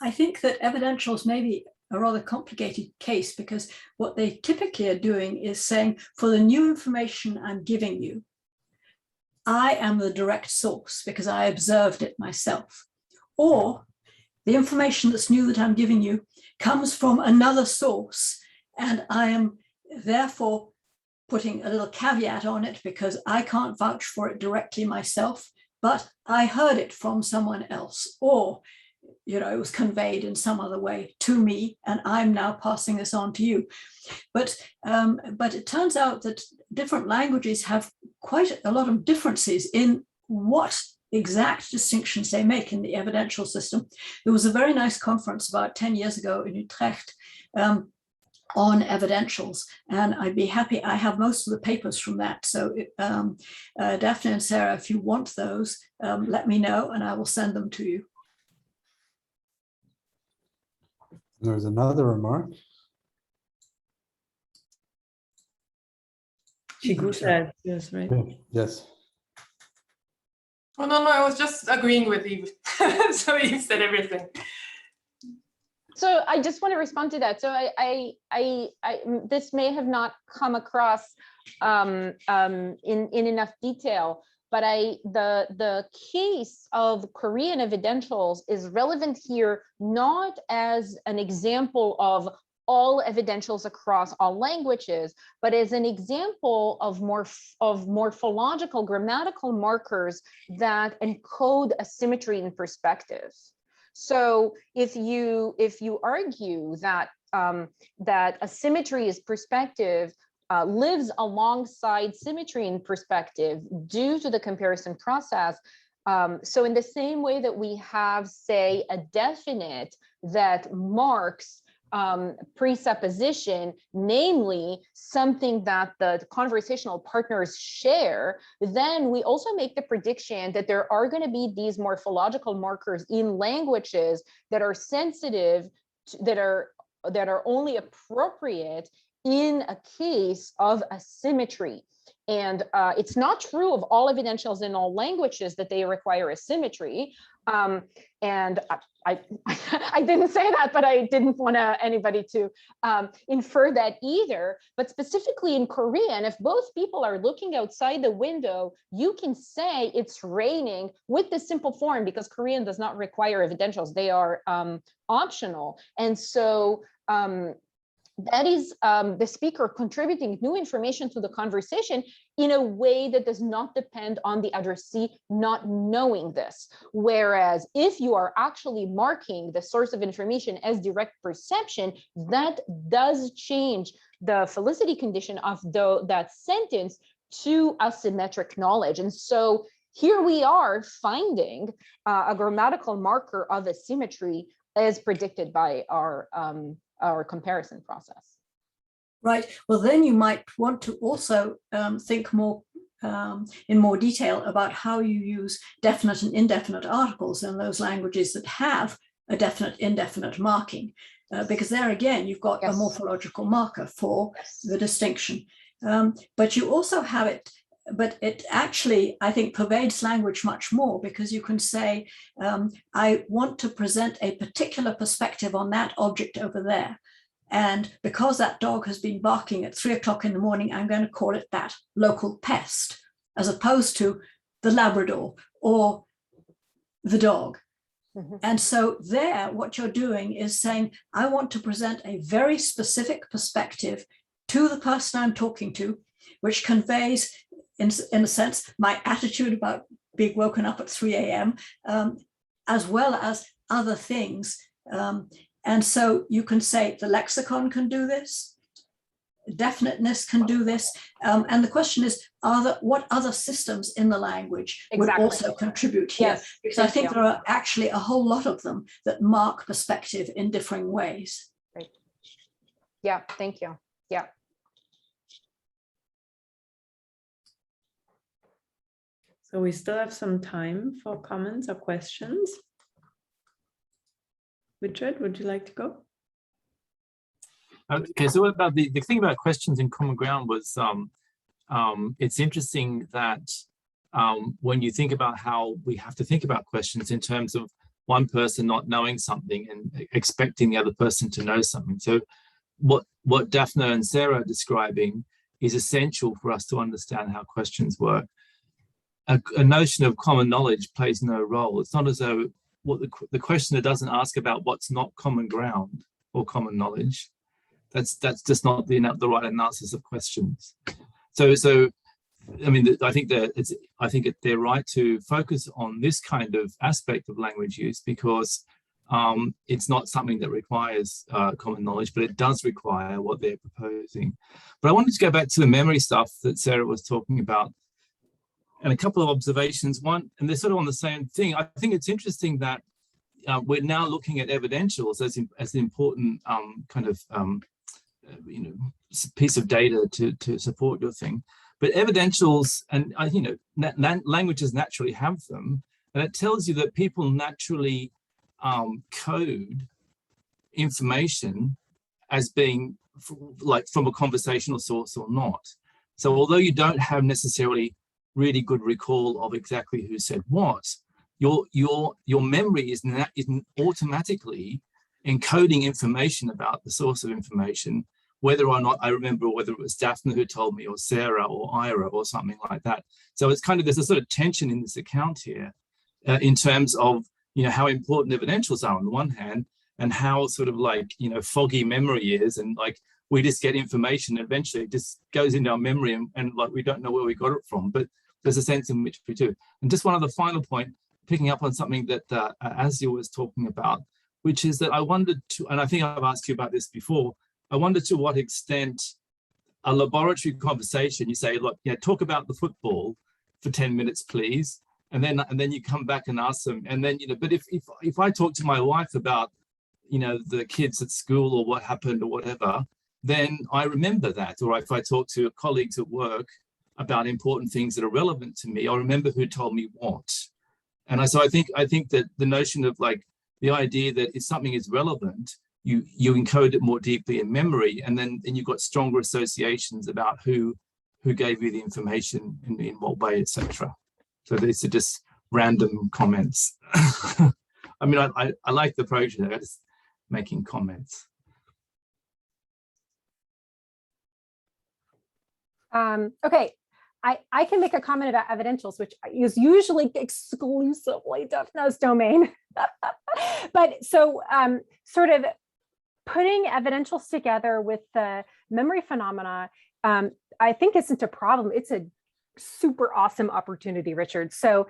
I think that evidentials may be a rather complicated case, because what they typically are doing is saying, for the new information I'm giving you, I am the direct source because I observed it myself. Or the information that's new that I'm giving you comes from another source, and I am therefore putting a little caveat on it because I can't vouch for it directly myself, but I heard it from someone else, or it was conveyed in some other way to me, and I'm now passing this on to you. But it turns out that different languages have quite a lot of differences in what exact distinctions they make in the evidential system. There was a very nice conference about 10 years ago in Utrecht on evidentials, and I'd be happy. I have most of the papers from that. So Daphna and Sarah, if you want those, let me know and I will send them to you. There's another remark. She grew that, yes, right? Yes. Oh, no, I was just agreeing with Eve. So Eve said everything. So I just want to respond to that. So this may have not come across in enough detail, but the case of Korean evidentials is relevant here, not as an example of all evidentials across all languages, but as an example of morphological, grammatical markers that encode asymmetry in perspective. So if you argue that that asymmetry is perspective, lives alongside symmetry in perspective due to the comparison process. So in the same way that we have, say, a definite that marks presupposition, namely something that the conversational partners share, then we also make the prediction that there are going to be these morphological markers in languages that are sensitive, that are only appropriate in a case of asymmetry. And it's not true of all evidentials in all languages that they require asymmetry. And I didn't say that, but I didn't want anybody to infer that either. But specifically in Korean, if both people are looking outside the window, you can say it's raining with the simple form, because Korean does not require evidentials. They are optional. And so that is the speaker contributing new information to the conversation in a way that does not depend on the addressee not knowing this. Whereas if you are actually marking the source of information as direct perception, that does change the felicity condition of that sentence to asymmetric knowledge. And so here we are finding a grammatical marker of asymmetry as predicted by our comparison process. Right. Well, then you might want to also think more in more detail about how you use definite and indefinite articles in those languages that have a definite indefinite marking, because there again you've got a morphological marker for the distinction. But you also have it. But it actually, I think, pervades language much more, because you can say, I want to present a particular perspective on that object over there. And because that dog has been barking at 3 o'clock in the morning, I'm going to call it that local pest, as opposed to the Labrador or the dog. And so there, what you're doing is saying, I want to present a very specific perspective to the person I'm talking to, which conveys, in a sense, my attitude about being woken up at 3 a.m., as well as other things. And so you can say the lexicon can do this, definiteness can do this. And the question is, what other systems in the language would also contribute here? Yes, because I think there are actually a whole lot of them that mark perspective in differing ways. Right. Yeah, thank you. Yeah. So we still have some time for comments or questions. Richard, would you like to go? Okay, so what about the thing about questions in common ground was it's interesting that when you think about how we have to think about questions in terms of one person not knowing something and expecting the other person to know something. So what Daphna and Sarah are describing is essential for us to understand how questions work. A notion of common knowledge plays no role. It's not as though the questioner doesn't ask about what's not common ground or common knowledge. That's just not the right analysis of questions. So I mean, I think they're right to focus on this kind of aspect of language use because it's not something that requires common knowledge, but it does require what they're proposing. But I wanted to go back to the memory stuff that Sarah was talking about, and a couple of observations. One, and they're sort of on the same thing. I think it's interesting that we're now looking at evidentials as an important kind of piece of data to support your thing. But evidentials, and languages naturally have them, and it tells you that people naturally code information as being like from a conversational source or not. So although you don't have necessarily really good recall of exactly who said what, your memory is automatically encoding information about the source of information, whether or not I remember whether it was Daphna who told me or Sarah or Ira or something like that. So it's kind of, there's a sort of tension in this account here in terms of, how important evidentials are on the one hand, and how sort of like, foggy memory is, and like we just get information and eventually it just goes into our memory and like we don't know where we got it from, but there's a sense in which we do. And just one other final point, picking up on something that Asya was talking about, which is that I wondered to, and I think I've asked you about this before, I wonder to what extent a laboratory conversation, you say, look, talk about the football for 10 minutes, please. And then you come back and ask them. And then, but if I talk to my wife about, the kids at school or what happened or whatever, then I remember that. Or if I talk to colleagues at work about important things that are relevant to me, I remember who told me what. And so I think that the notion of like the idea that if something is relevant, you encode it more deeply in memory, and you've got stronger associations about who gave you the information in what way, etc. So these are just random comments. I mean, I like the approach there, just making comments. Okay, I can make a comment about evidentials, which is usually exclusively Daphna's domain. But so sort of putting evidentials together with the memory phenomena, I think isn't a problem. It's a super awesome opportunity, Richard. So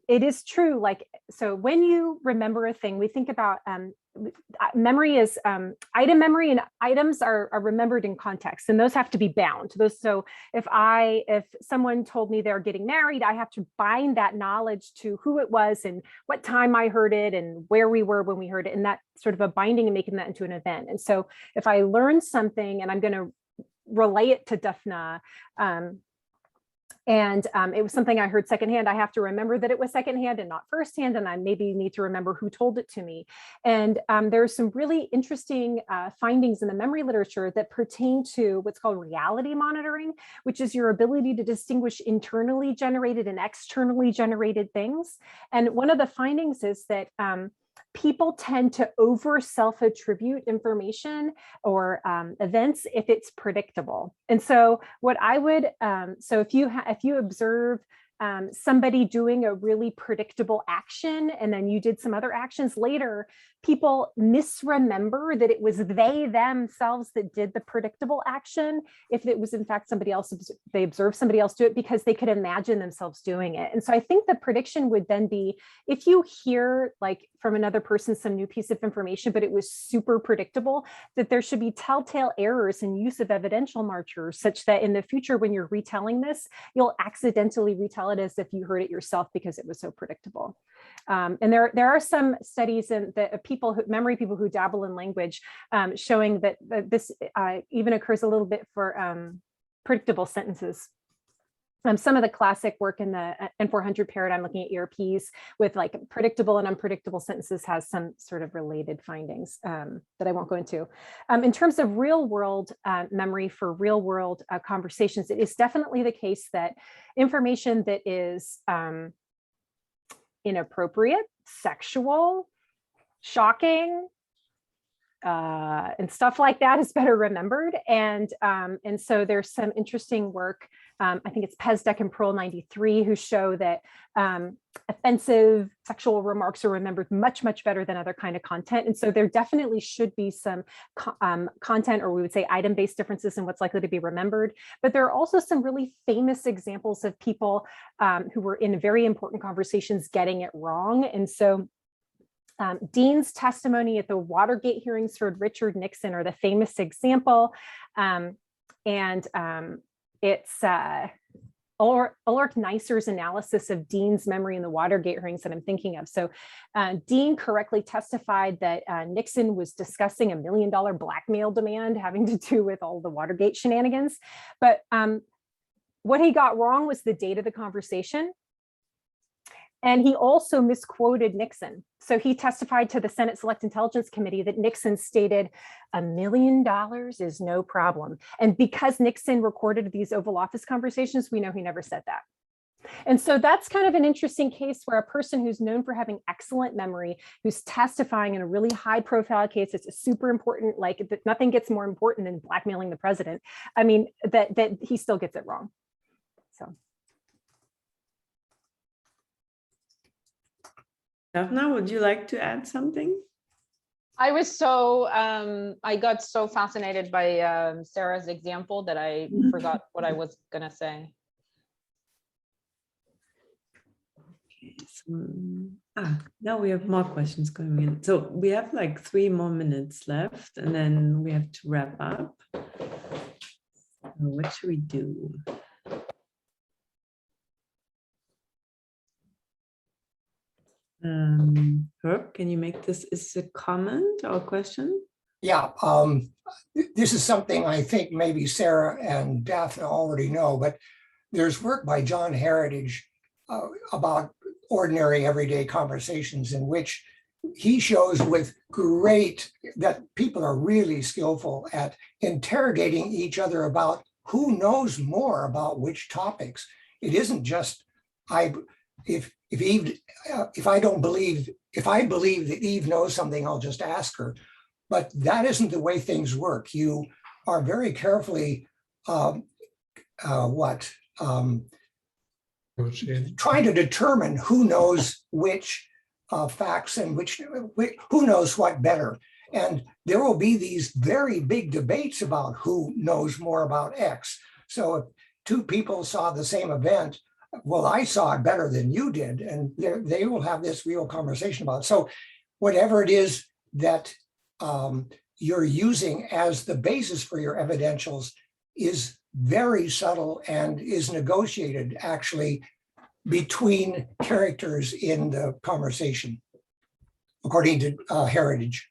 it is true. Like, so when you remember a thing, we think about memory is item memory, and items are remembered in context, and those have to be bound. So if someone told me they're getting married, I have to bind that knowledge to who it was and what time I heard it and where we were when we heard it, and that sort of a binding and making that into an event. And so if I learn something and I'm going to relay it to Daphna, and it was something I heard secondhand, I have to remember that it was secondhand and not firsthand, and I maybe need to remember who told it to me. And there's some really interesting findings in the memory literature that pertain to what's called reality monitoring, which is your ability to distinguish internally generated and externally generated things. And one of the findings is that people tend to over self-attribute information or events if it's predictable. And so what I would, so if you observe somebody doing a really predictable action, and then you did some other actions later, people misremember that it was they themselves that did the predictable action if it was in fact somebody else, they observed somebody else do it because they could imagine themselves doing it. And so I think the prediction would then be, if you hear like from another person some new piece of information, but it was super predictable, that there should be telltale errors in use of evidential markers such that in the future when you're retelling this, you'll accidentally retell it as if you heard it yourself because it was so predictable. And there are some studies in the memory people who dabble in language showing that this even occurs a little bit for predictable sentences. Some of the classic work in the N400 paradigm looking at ERPs with like predictable and unpredictable sentences has some sort of related findings that I won't go into. In terms of real world memory for real world conversations, it is definitely the case that information that is inappropriate, sexual, shocking, and stuff like that is better remembered. And so there's some interesting work, I think it's Pesdek and Pearl 93, who show that offensive sexual remarks are remembered much, much better than other kind of content. And so there definitely should be some content, or we would say item-based differences in what's likely to be remembered. But there are also some really famous examples of people who were in very important conversations getting it wrong. And so Dean's testimony at the Watergate hearings for Richard Nixon are the famous example. It's Ulrich Neisser's analysis of Dean's memory in the Watergate hearings that I'm thinking of. So Dean correctly testified that Nixon was discussing $1 million blackmail demand having to do with all the Watergate shenanigans. But what he got wrong was the date of the conversation. And he also misquoted Nixon. So he testified to the Senate Select Intelligence Committee that Nixon stated $1 million is no problem. And because Nixon recorded these Oval Office conversations, we know he never said that. And so that's kind of an interesting case where a person who's known for having excellent memory, who's testifying in a really high profile case, it's a super important, like nothing gets more important than blackmailing the president. I mean, that he still gets it wrong, so. Daphna, would you like to add something? I was so, I got so fascinated by Sarah's example that I forgot what I was gonna say. Okay, so, now we have more questions coming in. So we have like 3 more minutes left and then we have to wrap up. So what should we do? Herb, can you make this as a comment or a question? Yeah, this is something I think maybe Sarah and Daphna already know, but there's work by John Heritage about ordinary everyday conversations in which he shows with great that people are really skillful at interrogating each other about who knows more about which topics. It isn't just if I believe that Eve knows something, I'll just ask her. But that isn't the way things work. You are very carefully trying to determine who knows which facts and who knows what better. And there will be these very big debates about who knows more about X. So if 2 people saw the same event, well, I saw it better than you did, and they will have this real conversation about it. So whatever it is that you're using as the basis for your evidentials is very subtle and is negotiated actually between characters in the conversation, according to Heritage.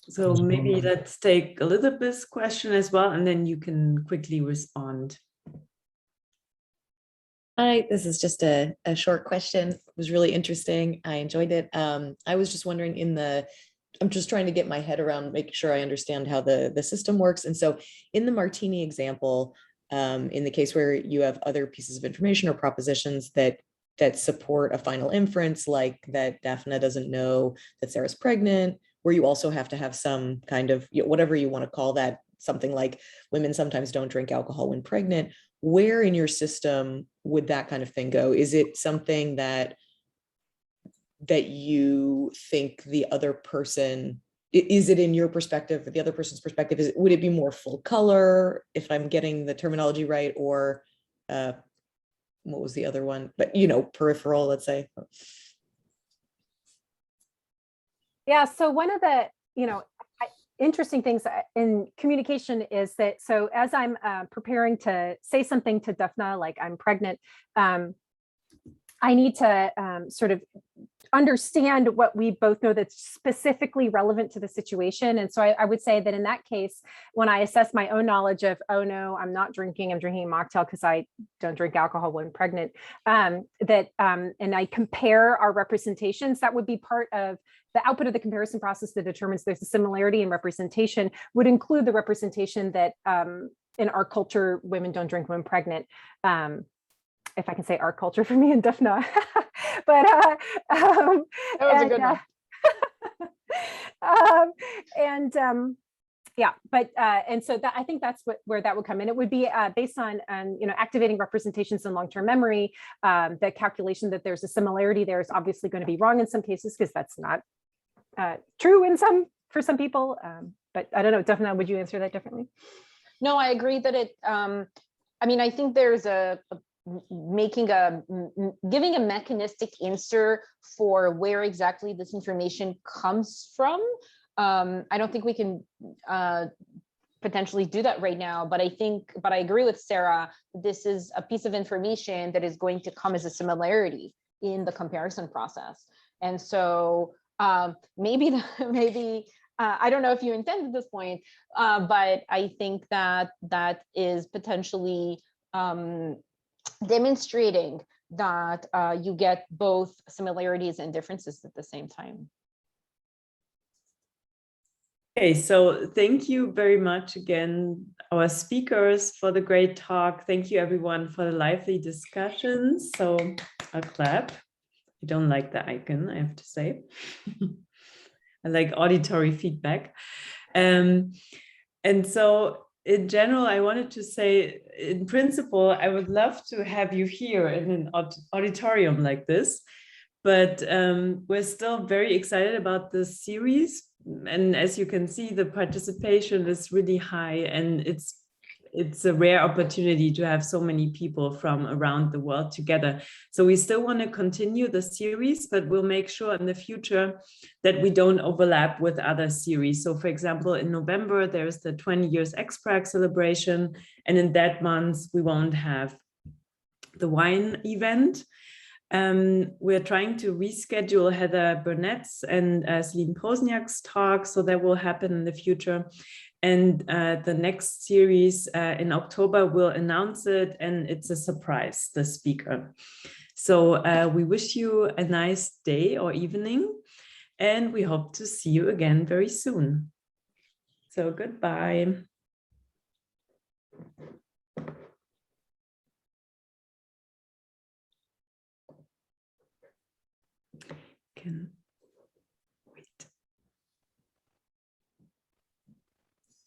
So maybe let's take Elizabeth's question as well, and then you can quickly respond. Hi, this is just a short question. It was really interesting. I enjoyed it. I was just wondering I'm just trying to get my head around, making sure I understand how the system works. And so in the Martini example, in the case where you have other pieces of information or propositions that support a final inference, like that Daphna doesn't know that Sarah's pregnant, where you also have to have some kind of, whatever you want to call that, something like women sometimes don't drink alcohol when pregnant. Where in your system would that kind of thing go? Is it something that you think the other person, is it in your perspective, or the other person's perspective, would it be more full color, if I'm getting the terminology right, or what was the other one? But, peripheral, let's say. Yeah, so one of the, interesting things in communication is that, so as I'm preparing to say something to Daphna, like I'm pregnant, I need to sort of understand what we both know that's specifically relevant to the situation. And so I would say that in that case, when I assess my own knowledge of, oh no, I'm not drinking, I'm drinking a mocktail because I don't drink alcohol when pregnant, and I compare our representations, that would be part of the output of the comparison process that determines there's a similarity in representation, would include the representation that in our culture, women don't drink when pregnant. If I can say our culture for me and Daphna, but that was a good one. And so that, I think that's where that would come in. It would be based on activating representations in long-term memory. The calculation that there's a similarity there is obviously going to be wrong in some cases, because that's not true for some people. But I don't know, Daphna, would you answer that differently? No, I agree that it. I think there's giving a mechanistic answer for where exactly this information comes from. I don't think we can potentially do that right now, but I agree with Sarah. This is a piece of information that is going to come as a similarity in the comparison process. And so maybe I don't know if you intend at this point, but I think that is potentially demonstrating that you get both similarities and differences at the same time. Okay, so thank you very much again, our speakers, for the great talk. Thank you everyone for the lively discussions. So a clap. I don't like the icon, I have to say. I like auditory feedback. And so in general, I wanted to say, in principle, I would love to have you here in an auditorium like this, but we're still very excited about this series. And as you can see, the participation is really high, and it's a rare opportunity to have so many people from around the world together. So we still want to continue the series, but we'll make sure in the future that we don't overlap with other series. So for example, in November, there's the 20 years XPrag celebration. And in that month, we won't have the wine event. We're trying to reschedule Heather Burnett's and Celine Pozniak's talk, so that will happen in the future. And the next series in October, we'll announce it, and it's a surprise, the speaker. So we wish you a nice day or evening, and we hope to see you again very soon. So goodbye. Wait.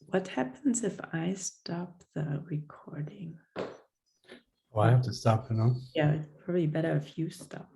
What happens if I stop the recording? Oh, I have to stop it, no? Yeah, it's probably better if you stop.